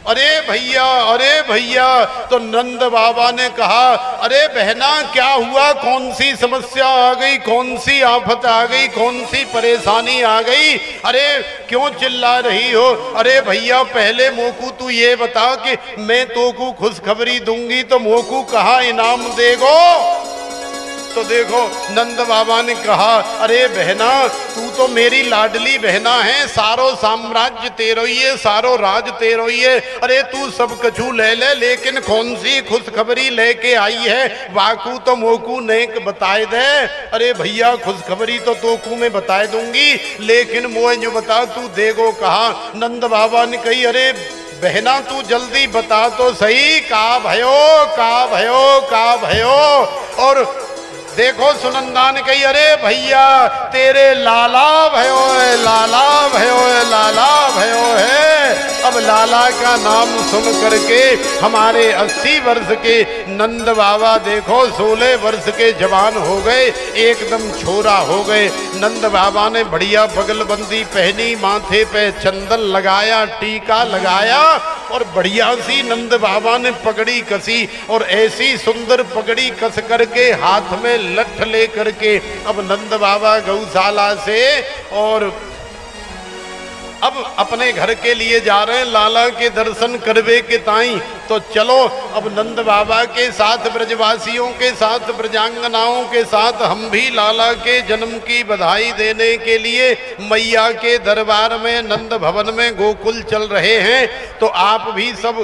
अरे भैया। तो नंद बाबा ने कहा, अरे बहना क्या हुआ, कौन सी समस्या आ गई, कौन सी आफत आ गई, कौन सी परेशानी आ गई, अरे क्यों चिल्ला रही हो? अरे भैया पहले मोकू तू ये बता कि मैं तो को खुशखबरी दूंगी तो मोकू कहाँ इनाम देगो? तो देखो नंद बाबा ने कहा, अरे बहना तू तो मेरी लाडली बहना है, सारो साम्राज्य तेरो ही है, सारो राज तेरो ही है, अरे तू सब कछु ले ले, लेकिन कौन सी खुशखबरी लेके आई है वाकू तो मोकू ने बताए दे। अरे भैया खुशखबरी तो तोकू में बताए दूंगी, लेकिन मोए जो बता तू देगो कहा? नंद बाबा ने कही, अरे बहना तू जल्दी बता तो सही, का भयो। और देखो सुनंदा ने कही, अरे भैया तेरे लाला भयो है। अब लाला का नाम सुन करके हमारे 80 वर्ष के नंद बाबा देखो 16 वर्ष के जवान हो गए, एकदम छोरा हो गए। नंद बाबा ने बढ़िया बगलबंदी पहनी, माथे पे चंदन लगाया, टीका लगाया और बढ़िया सी नंद बाबा ने पगड़ी कसी, और ऐसी सुंदर पगड़ी कस करके हाथ में लठ ले करके अब नंद बाबा गौशाला से और अब अपने घर के लिए जा रहे हैं, लाला के दर्शन करवे के ताई। तो चलो अब नंद बाबा के साथ, ब्रजवासियों के साथ, ब्रजांगनाओं के साथ हम भी लाला के जन्म की बधाई देने के लिए मैया के दरबार में नंद भवन में गोकुल चल रहे हैं। तो आप भी सब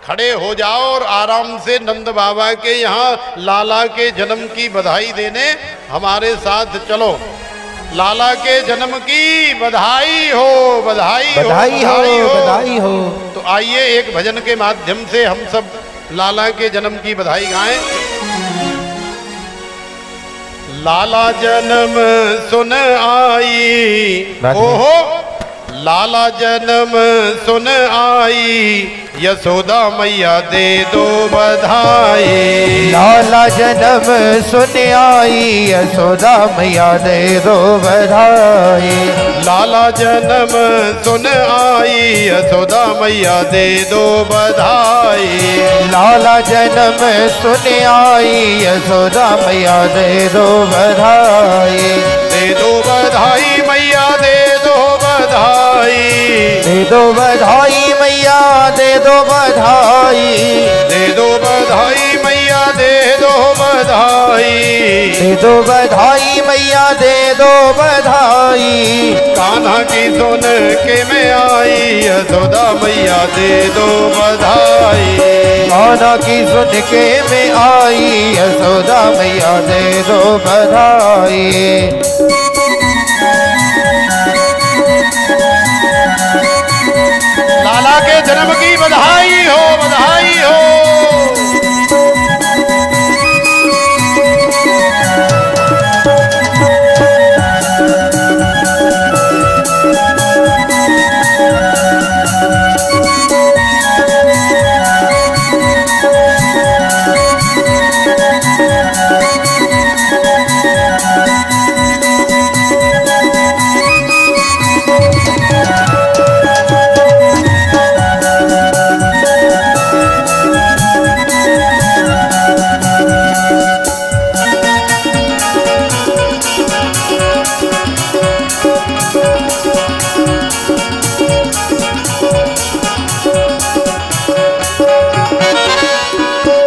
खड़े हो जाओ और आराम से नंद बाबा के यहाँ लाला के जन्म की बधाई देने हमारे साथ चलो। लाला के जन्म की बधाई हो, बधाई हो, बधाई हो। तो आइए एक भजन के माध्यम से हम सब लाला के जन्म की बधाई गाएं। लाला जन्म सुन आई, ओहो लाला जन्म सुन आई, यशोदा मैया दे दो बधाई। लाला जन्म सुन आई, यशोदा मैया दे दो बधाई। लाला जन्म सुन आई, यशोदा मैया दे दो बधाई। लाला जन्म सुन आई, यशोदा मैया दे दो बधाई। दे दो बधाई मैया दे दो बधाई। दे दो बधाई मैया दे दो बधाई। दे दो बधाई मैया दे दो बधाई। दे दो बधाई मैया दे दो बधाई। कान्हा की सुन के मैं आई, यशोदा मैया दे दो बधाई। कान्हा की सुन के मैं आई, यशोदा मैया दे दो बधाई। लाला के जन्म की बधाई हो, बधाई हो।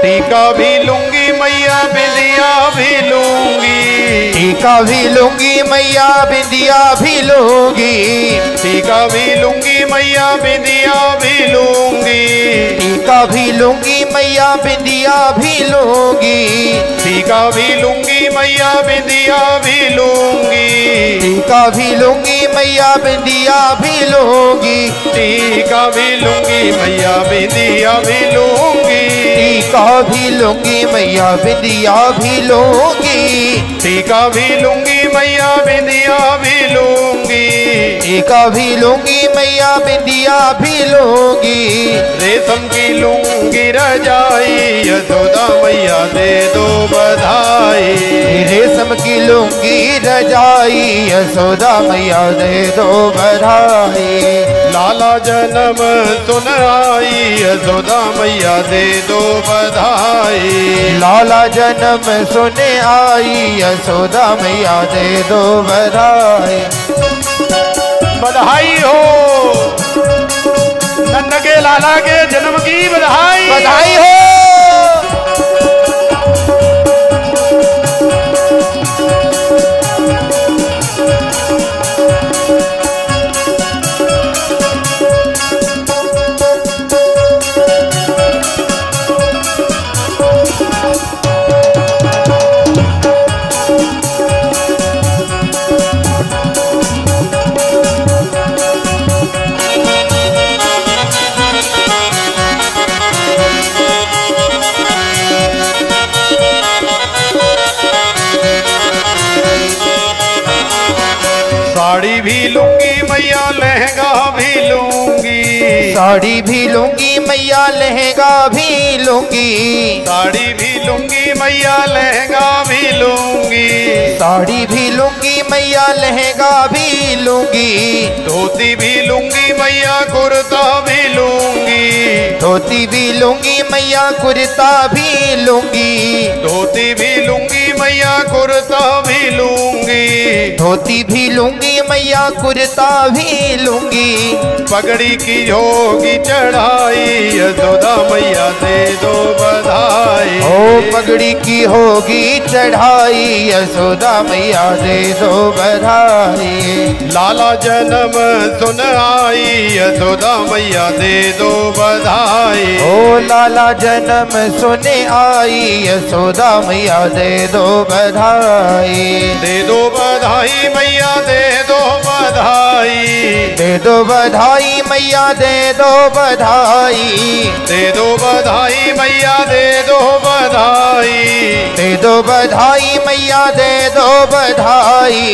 टीका भी लूंगी मैया बिंदिया भी लूंगी। टीका भी लूंगी मैया बिंदिया भी लूंगी। टीका भी लूंगी मैया बिंदिया भी लूंगी। टीका भी लूंगी मैया बिंदिया भी लूंगी। टीका भी लूंगी मैया बिंदिया भी लूंगी। टीका भी लूंगी मैया बिंदिया भी लूंगी। टीका भी लूंगी मैया बिंदिया भी लूंगी। टीका भी लूंगी मैया बिंदिया भी लूंगी। टीका भी लूंगी मैया बिंदिया भी लूंगी। टीका भी लूंगी मैया बिंदिया भी लूंगी। रेशम की लूंगी रजाई यशोदा मैया दे दो बधाई। रेशम की लुंगी रजाई यशोदा मैया दे दो बधाई। लाला जन्म सुन आई यशोदा मैया दे दो बधाई। लाला जन्म सुने आई यशोदा मैया दे दो बधाई। बधाई हो नन्द के लाला के जन्म की बधाई। बधाई हो। साड़ी भी लूंगी मैया लहंगा भी लूंगी। साड़ी भी लूंगी मैया लहंगा भी लूंगी। साड़ी भी लूंगी मैया लहंगा भी लूंगी। साड़ी भी लूंगी मैया लहंगा भी लूंगी। धोती भी लूंगी मैया कुर्ता भी लूंगी। धोती भी लूंगी मैया कुर्ता भी लूंगी। धोती भी लूंगी मैया कुर्ता भी लूंगी। धोती भी लूंगी मैया कुर्ता भी लूंगी। पगड़ी की होगी चढ़ाई यशोदा मैया दे दो बधाई। ओ पगड़ी की होगी चढ़ाई यशोदा मैया दे दो बधाई। लाला जन्म सुन आई यशोदा मैया दे दो बधाई। ओ लाला जन्म सुने आई यशोदा मैया दे दो बधाई। दे दो बधाई मैया दे दो बधाई। दे दो बधाई मैया दे दो बधाई। दे दो बधाई मैया दे दो बधाई। दे दो बधाई मैया दे दो बधाई।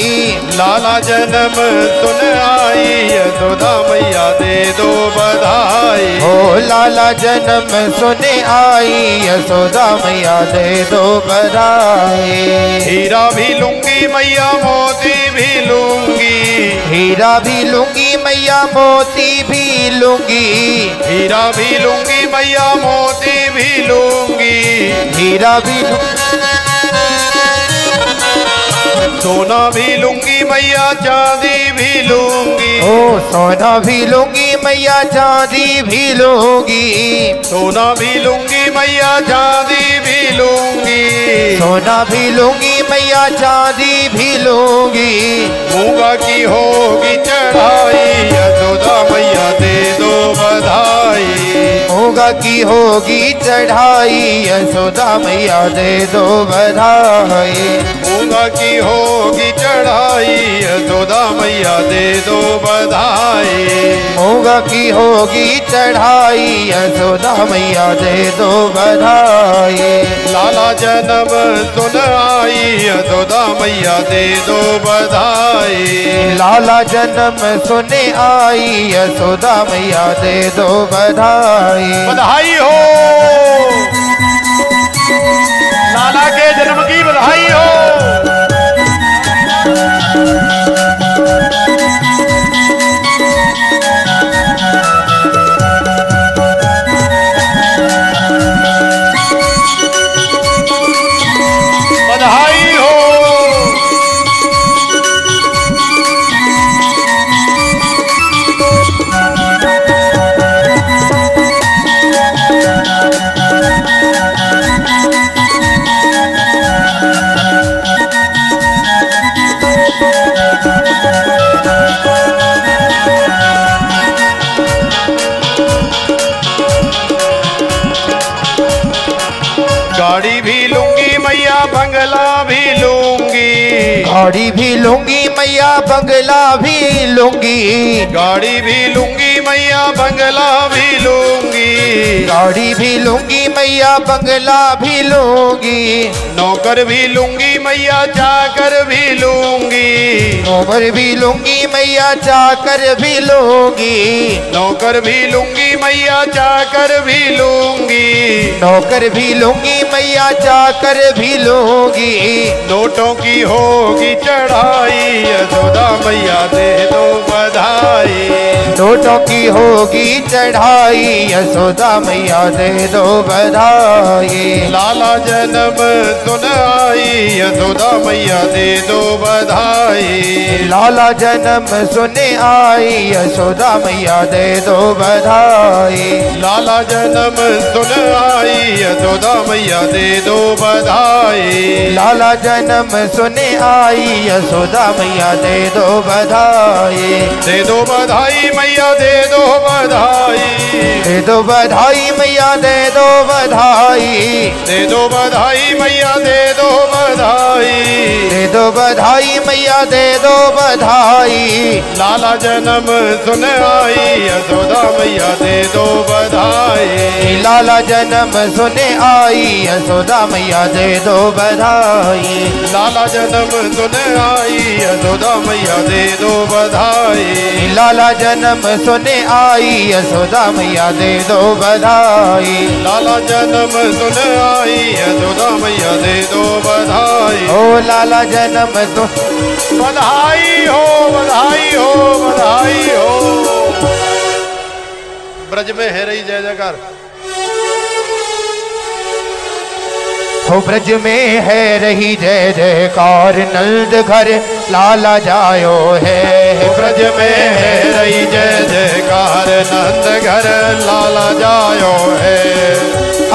लाला जन्म सुन आई यशोदा मैया दे दो बधाई। ओ लाला जन्म सुने आई यशोदा मैया दे दो बधाई। हीरा भी लूंगी मैया मोती भी लूंगी। हीरा भी लूंगी मैया मोती भी लूंगी। हीरा भी लूंगी मैया मोती भी लूंगी। हीरा भी सोना भी लूंगी मैया चांदी भी लूंगी। ओ सोना भी लूंगी मैया चांदी भी लूंगी। सोना भी लूंगी मैया चांदी भी लूंगी। सोना भी लूंगी मैया चांदी भी लूंगी। मूंगा की होगी चढ़ाई यशोदा मैया दे दो बधाई। मूंगा की होगी चढ़ाई यशोदा मैया दे दो बधाई। मूंगा की होगी चढ़ाई यशोदा मैया दे दो बधाई। मूंगा की होगी चढ़ाई यशोदा मैया दे दो बधाई। लाला जन्म सुन आई यशोदा मैया दे दो बधाई। लाला जन्म सुने आई यशोदा मैया दे दो बधाई। बधाई हो लाला के जन्म की बधाई हो। बधाई हो गाड़ी भी लूंगी मैया बंगला भी लूंगी। गाड़ी भी लूंगी मैया बंगला भी लूंगी। गाड़ी भी लूंगी मैया बंगला भी लूंगी। गाड़ी भी लूंगी मैया, बंगला भी लूंगी। नौकर भी लूंगी मैया, चाकर भी लूंगी। नौकर भी लूंगी मैया, चाकर भी लूंगी। नौकर भी लूंगी मैया, चाकर भी लूंगी। नौकर भी लूंगी मैया, चाकर भी लूंगी। नोटों की होगी चढ़ाई, यशोदा मैया दे दो बधाई। नोटों की होगी चढ़ाई, यशोदा मैया दे दो बधाई। लाला जन्म सुन आई, यशोदा मैया दे दो बधाई। लाला जन्म सुने आई, यशोदा मैया दे दो बधाई। लाला जन्म सुन आई, यशोदा मैया दे दो बधाई। लाला जन्म सुने आई, यशोदा मैया दे दो बधाई। दे दो बधाई मैया, दे दो बधाई। दे दो बधाई मैया, दे दो बधाई। दे दो बधाई मैया, दे दो बधाई। दे दो बधाई मैया, दे दो बधाई। लाला जन्म सुन आई, यशोदा मैया दे दो बधाई। लाला जन्म सुने आई, यशोदा मैया दे दो बधाई। लाला जन्म सुन आई, यशोदा मैया दे दो बधाई। लाला जन्म सुने आई, यशोदा मैया दे दो बधाई। लाला जन्म सुन आई, यशोदा मैया दे दो बधाई। ओ लाला जन्म तो बधाई हो, बधाई हो, बधाई हो। ब्रज में है रही जय जयकार। हो ब्रज में है रही जय जयकार, नंद घर लाला जायो है। ब्रज में है रही जय जयकार, नंद घर लाला जायो है।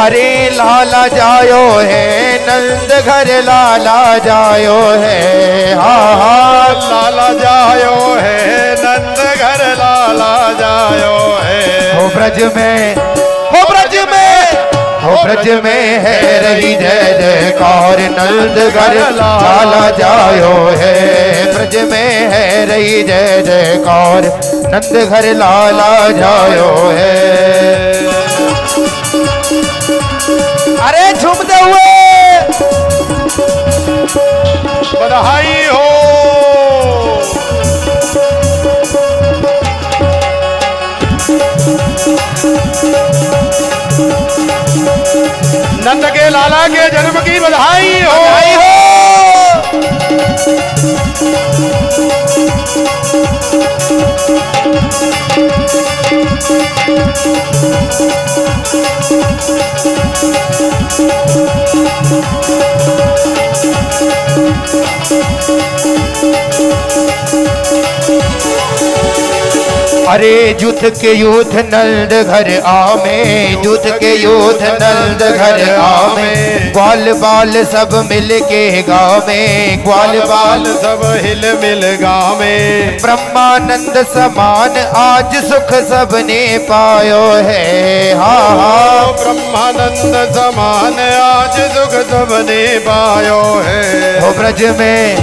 अरे लाला जायो है, नंद घर लाला जायो है। हाँ हाँ लाला जायो है, नंद घर लाला जायो है। हो ब्रज में, हो ब्रज में, हो ब्रज में है रही जय जयकार, नंद घर लाला जायो है। ब्रज में है रही जय जयकार, नंद घर लाला जायो है। अरे झूमते हुए बधाई हो। नंद के लाला के जन्म की बधाई हो, बधाई हो। अरे जुथ के यूथ नंद घर आमे, जुथ के यूथ नंद घर आमे। ग्वाल बाल सब मिल के गावे, ग्वाल बाल सब हिल मिल गावे। ब्रह्मानंद समान आज सुख सबने पायो है। हाँ हाँ ब्रह्मानंद समान आज सुख सबने पायो है। हो ब्रज में,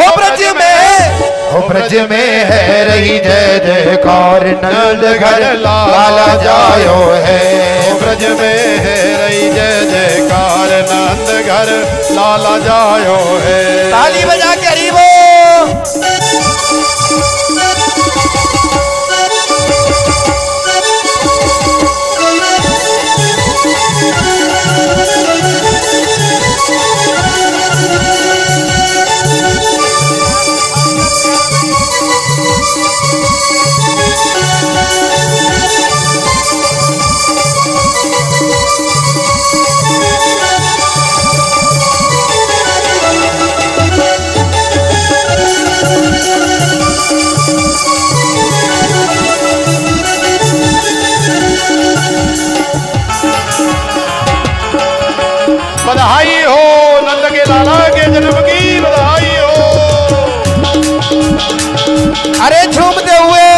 हो ब्रज में, हो ब्रज में है रही जय जयकार, नंद घर लाला जायो है। ब्रज में है रही जय जयकार, नंद घर लाला जायो है। ताली बजा के हरिबो। बधाई हो, नंद के लाला के जन्म की बधाई हो। अरे झूमते हुए